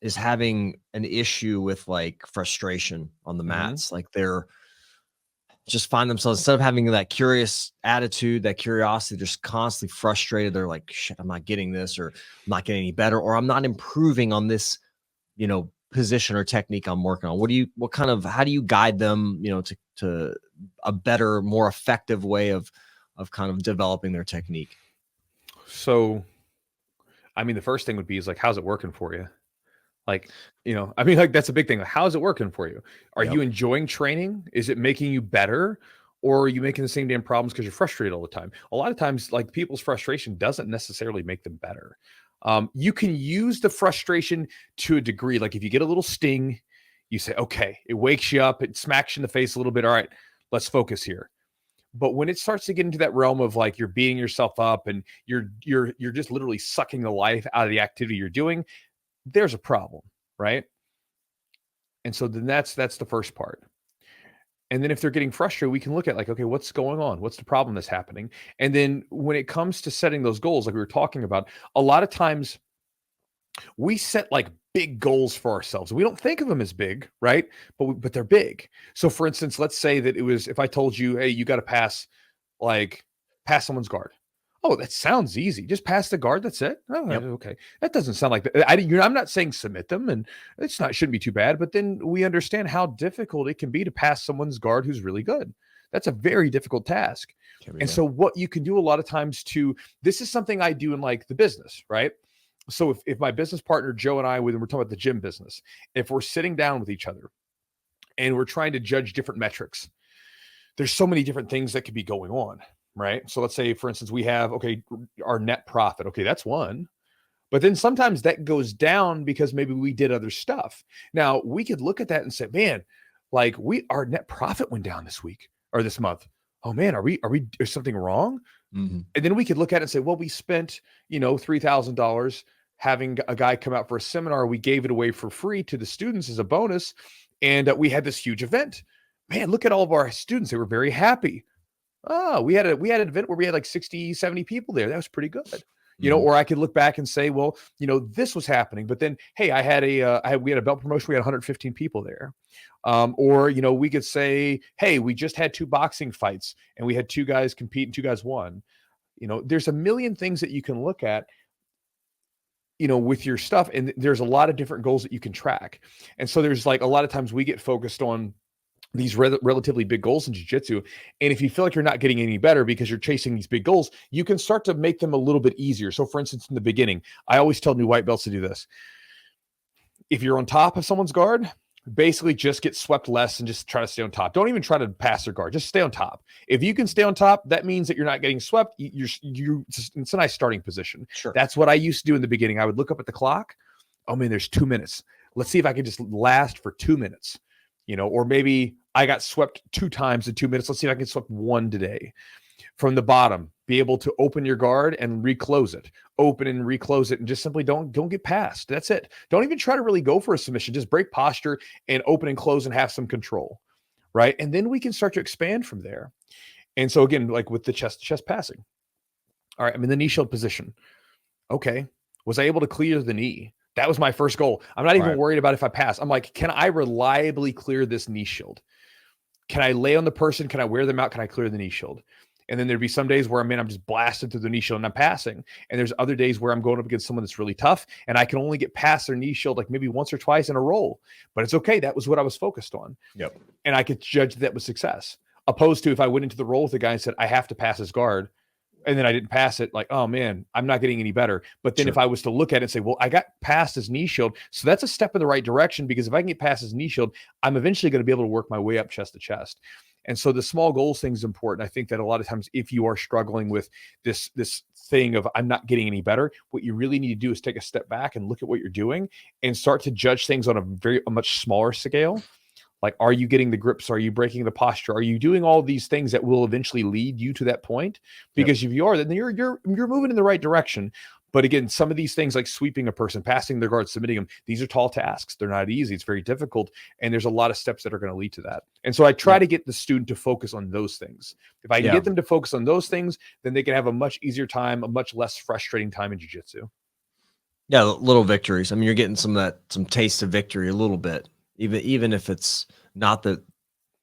is having an issue with like frustration on the mats, like they're just find themselves, instead of having that curious attitude, that curiosity, just constantly frustrated. They're like, shit, I'm not getting this, or I'm not getting any better, or I'm not improving on this, position or technique I'm working on. How do you guide them, to a better, more effective way of kind of developing their technique? So, the first thing would be is like, how's it working for you? Like, like that's a big thing. Like, how's it working for you? Are you enjoying training? Is it making you better? Or are you making the same damn problems because you're frustrated all the time? A lot of times, like, people's frustration doesn't necessarily make them better. You can use the frustration to a degree. Like if you get a little sting, you say, okay, it wakes you up, it smacks you in the face a little bit. All right, let's focus here. But when it starts to get into that realm of like you're beating yourself up and you're just literally sucking the life out of the activity you're doing, there's a problem, right? And so then that's the first part. And then if they're getting frustrated, we can look at like, okay, what's going on? What's the problem that's happening? And then when it comes to setting those goals, like we were talking about, a lot of times we set like big goals for ourselves. We don't think of them as big, right? But they're big. So for instance, let's say that it was, if I told you, hey, you got to pass like pass someone's guard. Oh, that sounds easy. Just pass the guard. That's it. Oh, okay. That doesn't sound like that. I'm not saying submit them, and shouldn't be too bad. But then we understand how difficult it can be to pass someone's guard who's really good. That's a very difficult task. And so what you can do a lot of times this is something I do in like the business, right? So if my business partner, Joe, and I, when we're talking about the gym business, if we're sitting down with each other and we're trying to judge different metrics, there's so many different things that could be going on, right? So let's say, for instance, we have, our net profit. Okay, that's one. But then sometimes that goes down because maybe we did other stuff. Now, we could look at that and say, man, like our net profit went down this week or this month. Oh man, is something wrong? Mm-hmm. And then we could look at it and say, well, we spent, $3,000 having a guy come out for a seminar. We gave it away for free to the students as a bonus. And we had this huge event. Man, look at all of our students. They were very happy. Oh, we had an event where we had like 60, 70 people there. That was pretty good. Or I could look back and say, well, this was happening, but then, hey, we had a belt promotion. We had 115 people there. Or we could say, hey, we just had 2 boxing fights and we had 2 guys compete and 2 guys won. There's a million things that you can look at, with your stuff. And there's a lot of different goals that you can track. And so there's like a lot of times we get focused on these relatively big goals in jiu-jitsu. And if you feel like you're not getting any better because you're chasing these big goals, you can start to make them a little bit easier. So for instance, in the beginning, I always tell new white belts to do this. If you're on top of someone's guard, basically just get swept less and just try to stay on top. Don't even try to pass their guard. Just stay on top. If you can stay on top, that means that you're not getting swept. It's a nice starting position. Sure. That's what I used to do in the beginning. I would look up at the clock. Oh man, there's 2 minutes. Let's see if I can just last for 2 minutes. Or maybe I got swept 2 times in 2 minutes. Let's see if I can swept 1 today. From the bottom, be able to open your guard and reclose it. Open and reclose it, and just simply don't get past. That's it. Don't even try to really go for a submission. Just break posture and open and close and have some control, right? And then we can start to expand from there. And so again, like with the chest passing. All right, I'm in the knee shield position. Okay, was I able to clear the knee? That was my first goal. I'm not even worried about if I pass. I'm like, can I reliably clear this knee shield? Can I lay on the person? Can I wear them out? Can I clear the knee shield? And then there'd be some days where I'm just blasted through the knee shield and I'm passing. And there's other days where I'm going up against someone that's really tough and I can only get past their knee shield like maybe once or twice in a roll. But it's okay. That was what I was focused on. Yep. And I could judge that was success. Opposed to if I went into the roll with the guy and said, I have to pass his guard, and then I didn't pass it, like, oh man, I'm not getting any better. But then if I was to look at it and say, well, I got past his knee shield, so that's a step in the right direction, because if I can get past his knee shield, I'm eventually going to be able to work my way up chest to chest. And so the small goals thing is important. I think that a lot of times if you are struggling with this thing of I'm not getting any better, what you really need to do is take a step back and look at what you're doing and start to judge things on a much smaller scale. Like, are you getting the grips? Are you breaking the posture? Are you doing all these things that will eventually lead you to that point? Because if you are, then you're moving in the right direction. But again, some of these things like sweeping a person, passing their guard, submitting them, these are tall tasks. They're not easy. It's very difficult. And there's a lot of steps that are going to lead to that. And so I try to get the student to focus on those things. If I can get them to focus on those things, then they can have a much easier time, a much less frustrating time in jiu-jitsu. Yeah, little victories. I mean, you're getting some taste of victory a little bit, even if it's not that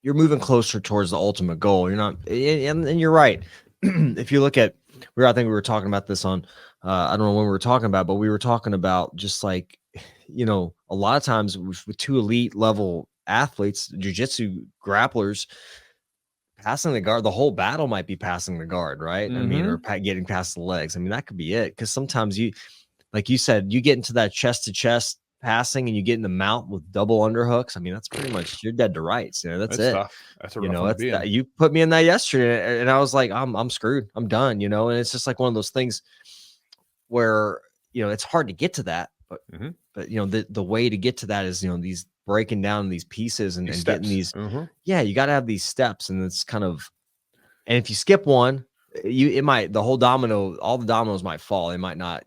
you're moving closer towards the ultimate goal. You're not, and you're right. If you look at, I think we were talking about this on, I don't know when we were talking about, but we were talking about just like, a lot of times with 2 elite level athletes, jiu-jitsu grapplers, passing the guard, the whole battle might be passing the guard, right? I mean, or getting past the legs. I mean, that could be it. Because sometimes like you said, you get into that chest to chest passing and you get in the mount with double underhooks. I mean, that's pretty much, you're dead to rights. That's it. Tough. That's a rough one to be in. You put me in that yesterday and I was like, I'm screwed. I'm done, and it's just like one of those things where, it's hard to get to that, but the way to get to that is, these breaking down these pieces and getting these, you got to have these steps. And it's kind of, and if you skip one, all the dominoes might fall. It might not,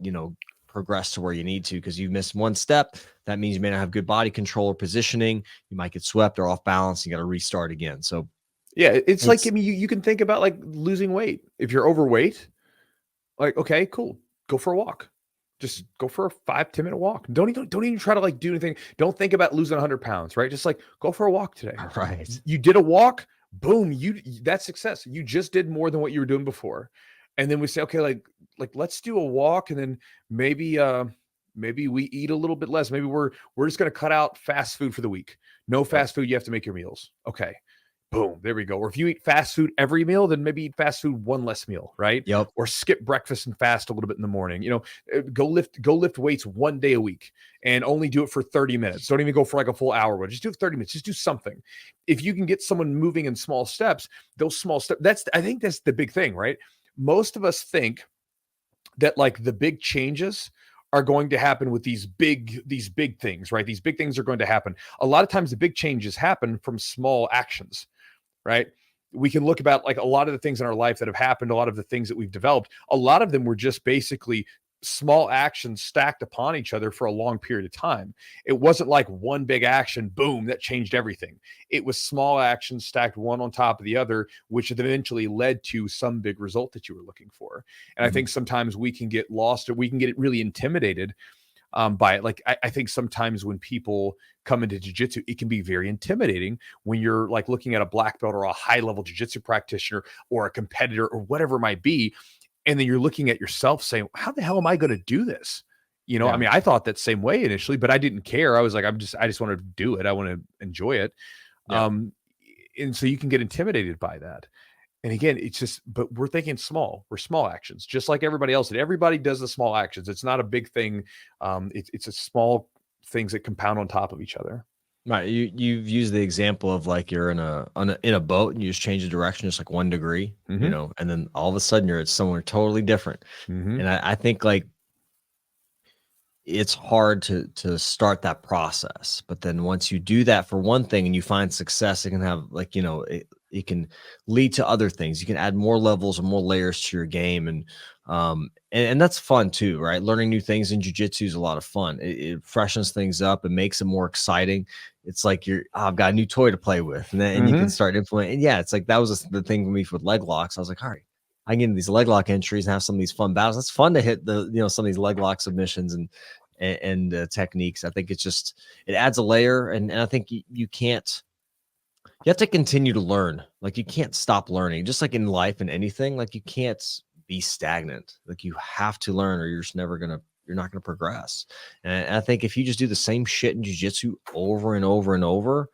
progress to where you need to, because you missed one step. That means you may not have good body control or positioning. You might get swept or off balance. You got to restart again. So it's like, I mean, you can think about like losing weight. If you're overweight, like, okay, cool, go for a walk. Just go for a 5-10 minute walk. Don't even try to like do anything. Don't think about losing 100 pounds, right? Just like go for a walk today. Right. You did a walk, boom, that's success. You just did more than what you were doing before. And then we say, okay, like let's do a walk, and then maybe maybe we eat a little bit less. Maybe we're just going to cut out fast food for the week. No fast food. You have to make your meals. Okay. Boom. There we go. Or if you eat fast food every meal, then maybe eat fast food one less meal, right? Yep. Or skip breakfast and fast a little bit in the morning. Go lift weights one day a week and only do it for 30 minutes. Don't even go for like a full hour, but just do it 30 minutes. Just do something. If you can get someone moving in small steps, those small steps, I think that's the big thing, right? Most of us think that like the big changes are going to happen with these big things, right? These big things are going to happen. A lot of times the big changes happen from small actions, right? We can look about like a lot of the things in our life that have happened, a lot of the things that we've developed, a lot of them were just basically small actions stacked upon each other for a long period of time. It wasn't like one big action, boom, that changed everything. It was small actions stacked one on top of the other, which eventually led to some big result that you were looking for. And I think sometimes we can get lost, or we can get really intimidated by it. Like I think sometimes when people come into jiu-jitsu, it can be very intimidating when you're like looking at a black belt or a high level jiu-jitsu practitioner or a competitor or whatever it might be. And then you're looking at yourself saying, how the hell am I going to do this? I mean, I thought that same way initially, but I didn't care. I was like, I just want to do it. I want to enjoy it. And so you can get intimidated by that. And again, it's just, but we're thinking small. We're small actions, just like everybody else. And everybody does the small actions. It's not a big thing. It's a small things that compound on top of each other. Right. You've used the example of like you're in a boat and you just change the direction just like 1 degree, and then all of a sudden you're at somewhere totally different. And I think like it's hard to start that process, but then once you do that for one thing and you find success, it can have like, it can lead to other things. You can add more levels and more layers to your game. And that's fun too, right? Learning new things in jiu-jitsu is a lot of fun. It freshens things up. It makes it more exciting. It's like I've got a new toy to play with, and you can start implementing. And yeah, it's like that was the thing with me with leg locks. I was like, all right, I can get into these leg lock entries and have some of these fun battles. It's fun to hit some of these leg lock submissions and techniques. I think it adds a layer, and I think you can't. You have to continue to learn. Like you can't stop learning. Just like in life and anything, like you can't be stagnant. Like you have to learn, or you're not gonna progress. And I think if you just do the same shit in jiu-jitsu over and over and over,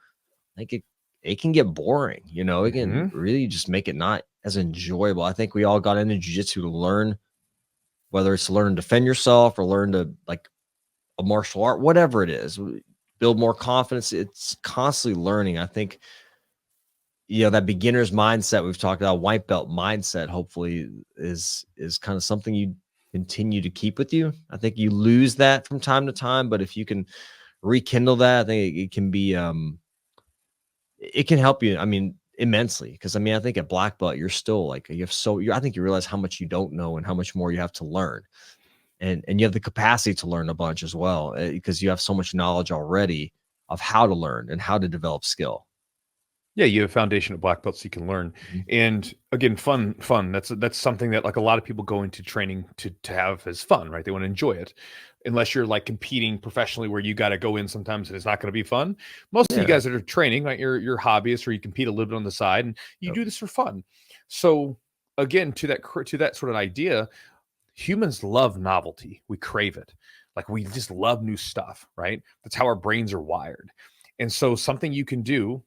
like it can get boring. It can really just make it not as enjoyable. I think we all got into jiu-jitsu to learn, whether it's to learn to defend yourself or learn to like a martial art, whatever it is, build more confidence. It's constantly learning. I think that beginner's mindset we've talked about, white belt mindset, hopefully is kind of something you continue to keep with you. I think you lose that from time to time, but if you can rekindle that, I think it can be it can help you, I mean, immensely. Because I mean, I think at black belt you're still like I think you realize how much you don't know and how much more you have to learn, and you have the capacity to learn a bunch as well, because you have so much knowledge already of how to learn and how to develop skill. Yeah, you have a foundation of black belts so you can learn. And again, fun. That's something that like a lot of people go into training to have as fun, right? They want to enjoy it. Unless you're like competing professionally where you got to go in sometimes and it's not going to be fun. Most of you guys that are training, like you're hobbyists or you compete a little bit on the side and you do this for fun. So again, to that sort of idea, humans love novelty. We crave it. Like we just love new stuff, right? That's how our brains are wired. And so something you can do,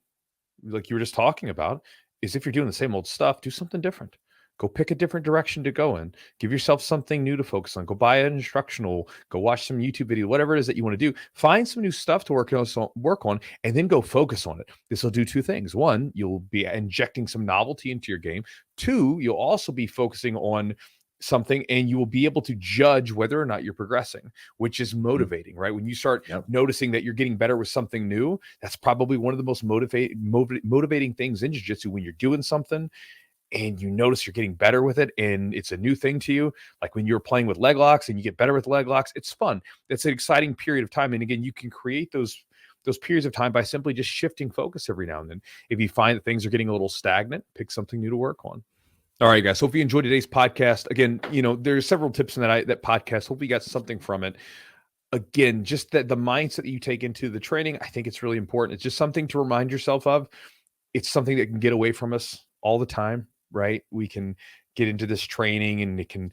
like you were just talking about, is if you're doing the same old stuff, do something different. Go pick a different direction to go in. Give yourself something new to focus on. Go buy an instructional, go watch some YouTube video, whatever it is that you want to do. Find some new stuff to work on, and then go focus on it. This will do two things. One, you'll be injecting some novelty into your game. Two, you'll also be focusing on something and you will be able to judge whether or not you're progressing, which is motivating, right? When you start noticing that you're getting better with something new, that's probably one of the most motivating things in jiu-jitsu, when you're doing something and you notice you're getting better with it and it's a new thing to you. Like when you're playing with leg locks and you get better with leg locks, it's fun. It's an exciting period of time. And again, you can create those periods of time by simply just shifting focus every now and then. If you find that things are getting a little stagnant, pick something new to work on. All right, guys. Hope you enjoyed today's podcast. Again, there's several tips in that podcast. Hope you got something from it. Again, just that the mindset that you take into the training, I think it's really important. It's just something to remind yourself of. it's something that can get away from us all the time, right? We can get into this training and it can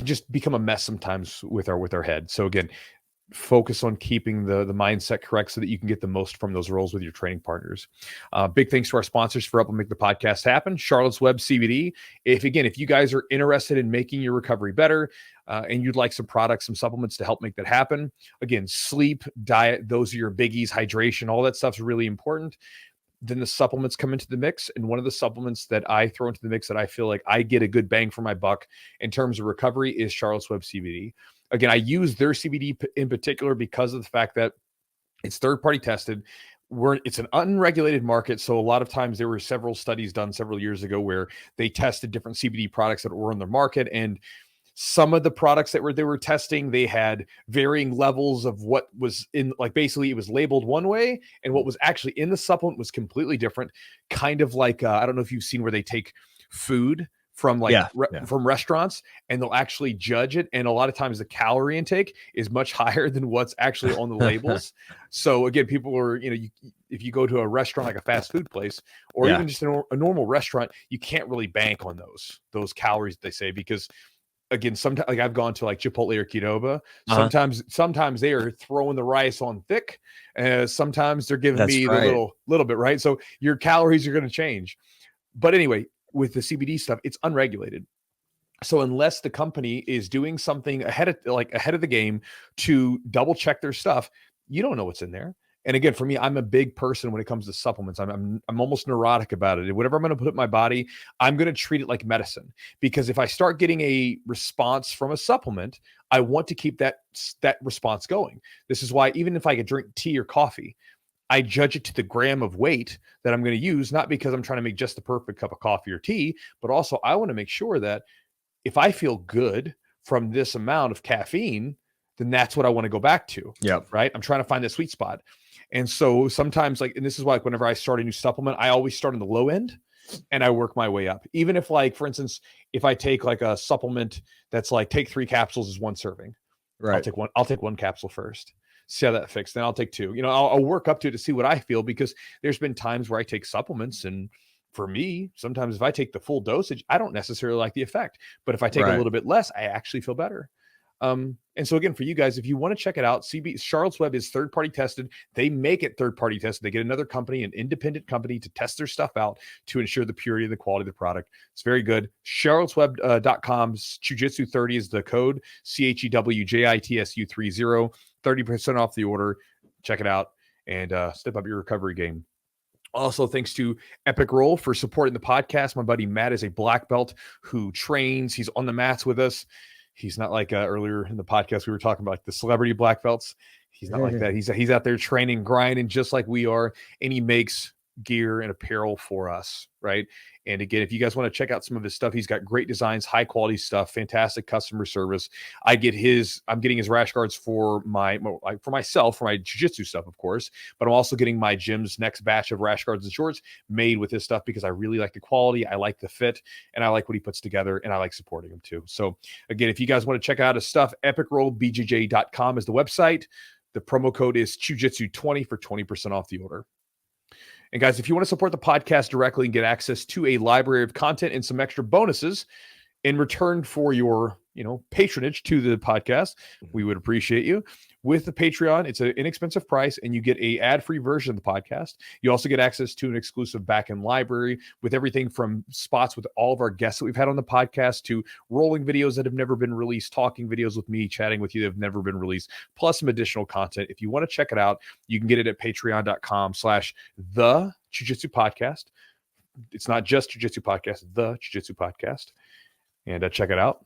just become a mess sometimes with our head. So again, focus on keeping the mindset correct so that you can get the most from those roles with your training partners. Big thanks to our sponsors for helping make the podcast happen. Charlotte's Web CBD. If you guys are interested in making your recovery better and you'd like some products, some supplements to help make that happen, again, sleep, diet, those are your biggies. Hydration, all that stuff's really important. Then the supplements come into the mix. And one of the supplements that I throw into the mix that I feel like I get a good bang for my buck in terms of recovery is Charlotte's Web CBD. Again, I use their CBD in particular because of the fact that it's third-party tested. It's an unregulated market. So a lot of times there were several studies done several years ago where they tested different CBD products that were on the market. And some of the products that they were testing, they had varying levels of what was in, like basically it was labeled one way and what was actually in the supplement was completely different. Kind of like, I don't know if you've seen where they take food from from restaurants and they'll actually judge it. And a lot of times the calorie intake is much higher than what's actually on the labels. So again, people are, if you go to a restaurant, like a fast food place, or even just a normal restaurant, you can't really bank on those calories they say, because again, sometimes like I've gone to like Chipotle or Qdoba. Sometimes they are throwing the rice on thick. Sometimes they're giving me the little bit, right? So your calories are going to change. But anyway, with the CBD stuff, it's unregulated. So unless the company is doing something ahead of the game to double check their stuff, you don't know what's in there. And again, for me, I'm a big person when it comes to supplements. I'm almost neurotic about it. Whatever I'm going to put in my body, I'm going to treat it like medicine, because if I start getting a response from a supplement, I want to keep that response going. This is why even if I could drink tea or coffee, I judge it to the gram of weight that I'm going to use, not because I'm trying to make just the perfect cup of coffee or tea, but also I want to make sure that if I feel good from this amount of caffeine, then that's what I want to go back to. Yep. Right. I'm trying to find that sweet spot. And so sometimes and this is why whenever I start a new supplement, I always start on the low end and I work my way up. Even if for instance, if I take like a supplement that's like take 3 capsules as 1 serving, right? I'll take one capsule first. See how that fixed. Then I'll take 2. I'll work up to see what I feel, because there's been times where I take supplements and for me, sometimes if I take the full dosage, I don't necessarily like the effect, but if I take a little bit less, I actually feel better. And so again, for you guys, if you want to check it out, Charlotte's Web is third-party tested. They make it third-party tested. They get another company, an independent company, to test their stuff out to ensure the purity and the quality of the product. It's very good. charlottesweb.com, Chewjitsu 30 is the code, CHEWJITSU 30, 30% off the order. Check it out and step up your recovery game. Also, thanks to Epic Roll for supporting the podcast. My buddy Matt is a black belt who trains. He's on the mats with us. He's not like earlier in the podcast we were talking about like the celebrity black belts. He's not like that. He's out there training, grinding just like we are, and he makes gear and apparel for us, right? And again, if you guys want to check out some of his stuff, he's got great designs, high quality stuff, fantastic customer service. I'm getting his rash guards for myself, for my jiu-jitsu stuff, of course, but I'm also getting my gym's next batch of rash guards and shorts made with his stuff because I really like the quality, I like the fit, and I like what he puts together, and I like supporting him too. So again, if you guys want to check out his stuff, epicrollbjj.com is the website. The promo code is Chewjitsu20 for 20% off the order. And guys, if you want to support the podcast directly and get access to a library of content and some extra bonuses in return for your, patronage to the podcast, we would appreciate you. With the Patreon, it's an inexpensive price and you get a ad-free version of the podcast. You also get access to an exclusive back-end library with everything from spots with all of our guests that we've had on the podcast to rolling videos that have never been released, talking videos with me, chatting with you that have never been released, plus some additional content. If you want to check it out, you can get it at patreon.com/the Jiu-Jitsu podcast. It's not just Jiu-Jitsu podcast, the Jiu-Jitsu podcast. And check it out.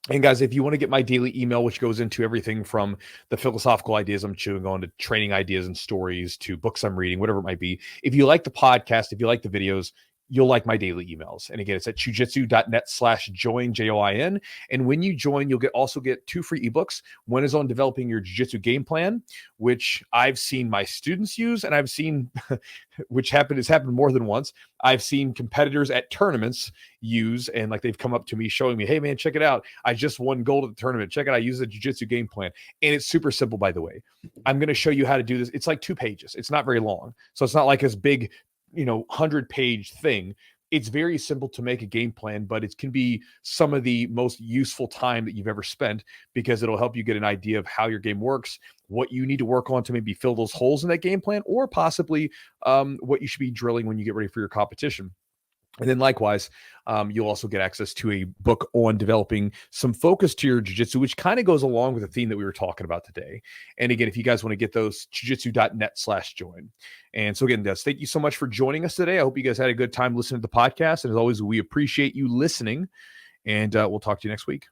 And guys, if you want to get my daily email, which goes into everything from the philosophical ideas I'm chewing on to training ideas and stories to books I'm reading, whatever it might be. If you like the podcast, if you like the videos, you'll like my daily emails. And again, it's at chewjitsu.net/join, JOIN. And when you join, you'll also get 2 free ebooks. One is on developing your jiu-jitsu game plan, which I've seen my students use, and I've seen, has happened more than once. I've seen competitors at tournaments use, and they've come up to me showing me, hey man, check it out. I just won gold at the tournament. Check it out. I use the jiu-jitsu game plan. And it's super simple, by the way. I'm going to show you how to do this. It's like 2 pages. It's not very long. So it's not like this big 100-page thing. It's very simple to make a game plan, but it can be some of the most useful time that you've ever spent, because it'll help you get an idea of how your game works, what you need to work on to maybe fill those holes in that game plan, or possibly what you should be drilling when you get ready for your competition. And then likewise, you'll also get access to a book on developing some focus to your jiu-jitsu, which kind of goes along with the theme that we were talking about today. And again, if you guys want to get those, jiu-jitsu.net/join. And so again, Des, thank you so much for joining us today. I hope you guys had a good time listening to the podcast. And as always, we appreciate you listening. And we'll talk to you next week.